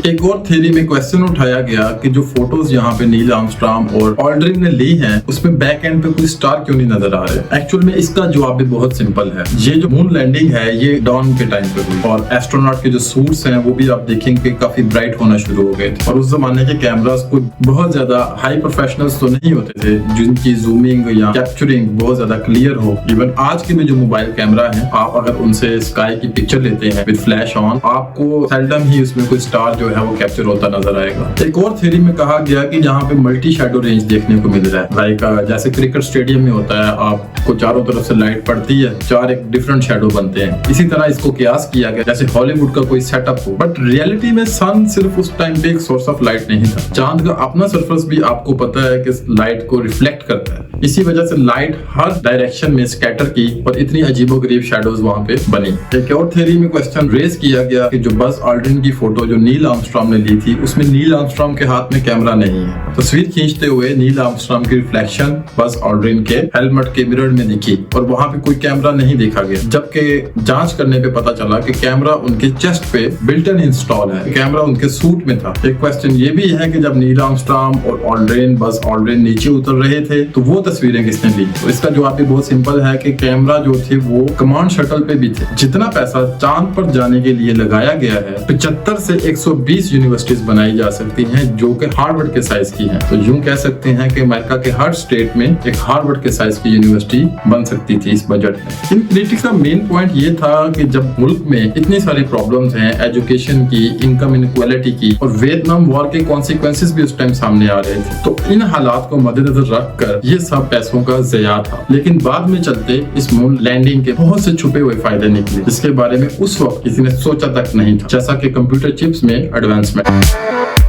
थी। एक और थ्योरी में क्वेश्चन उठाया गया कि जो फोटोज यहाँ पे नील आर्मस्ट्रांग और ऑल्ड्रिन ने ली हैं उसमें बैक एंड पे कोई स्टार क्यों नहीं नजर आ रहे। एक्चुअल में इसका जवाब भी बहुत सिंपल है। ये जो मून लैंडिंग है ये डॉन के टाइम पे हुई और एस्ट्रोनॉट के जो सूट्स हैं वो भी आप देखेंगे काफी ब्राइट होना शुरू हो गए थे और उस जमाने के कैमरास को बहुत ज्यादा हाई प्रोफेशनल्स तो नहीं होते थे जिनकी जूमिंग या कैप्चरिंग बहुत ज्यादा क्लियर हो। इवन आज के में जो मोबाइल कैमरा है आप अगर उनसे स्काई की पिक्चर लेते हैं विद फ्लैश ऑन आपको सेल्डम ही उसमें कोई स्टार जो है वो कैप्चर होता नजर आएगा। एक और थ्योरी में कहा गया कि यहाँ पे मल्टी शैडो रेंज देखने को मिल रहा है। लाइक जैसे क्रिकेट स्टेडियम में होता है आपको चारों तरफ से लाइट पड़ती है, चार एक डिफरेंट शैडो बनते हैं। इसी तरह इसको कियास किया गया जैसे हॉलीवुड का कोई सेटअप हो, बट रियलिटी में सन सिर्फ उस टाइम पे एक सोर्स ऑफ लाइट नहीं था। चांद का अपना सरफेस भी आपको पता है कि लाइट को रिफ्लेक्ट करता है। इसी वजह से लाइट हर डायरेक्शन में स्कैटर की और इतनी अजीबोगरीब शैडोज वहां पे बनी। एक और थ्योरी में क्वेश्चन रेज किया गया कि जो बज ऑल्ड्रिन की फोटो जो नील आर्मस्ट्रांग ने ली थी उसमें नील आर्मस्ट्रांग के हाथ में कैमरा नहीं है। तस्वीर खींचते हुए नील आर्मस्ट्रांग की रिफ्लेक्शन बज ऑल्ड्रिन के हेलमेट के मिरर में दिखी और वहां पे कोई कैमरा नहीं देखा गया, जबकि जांच करने पे पता चला कि कैमरा उनके चेस्ट पे बिल्ट इन इंस्टॉल है, कैमरा उनके सूट में था। एक क्वेश्चन ये भी है कि जब नील आर्मस्ट्रांग और ऑल्ड्रिन बज ऑल्ड्रिन नीचे उतर रहे थे तो वो तस्वीरें किसने ली। तो इसका जवाब भी बहुत सिंपल है कि कैमरा जो थे वो कमांड शटल पे भी थे। जितना पैसा चांद पर जाने के लिए लगाया गया है 75 से 120 यूनिवर्सिटीज बनाई जा सकती हैं जो कि हार्वर्ड के साइज की हैं। तो यूं कह सकते हैं कि अमेरिका के हर स्टेट में एक हार्वर्ड के साइज की यूनिवर्सिटी बन सकती थी इस बजट में। इन क्रिटिक्स का मेन पॉइंट ये था कि जब मुल्क में इतनी सारी प्रॉब्लम्स हैं एजुकेशन की, इनकम इनइक्वालिटी की और वियतनाम वॉर के कॉन्सिक्वेंसेस भी उस टाइम सामने आ रहे थे, तो इन हालात को मद्देनजर रखकर ये सब पैसों का ज़या था। लेकिन बाद में चलते इस मून लैंडिंग के बहुत से छुपे हुए फायदे निकले जिसके बारे में उस वक्त किसी ने सोचा तक नहीं था, जैसा कि कंप्यूटर चिप्स में एडवांसमेंट।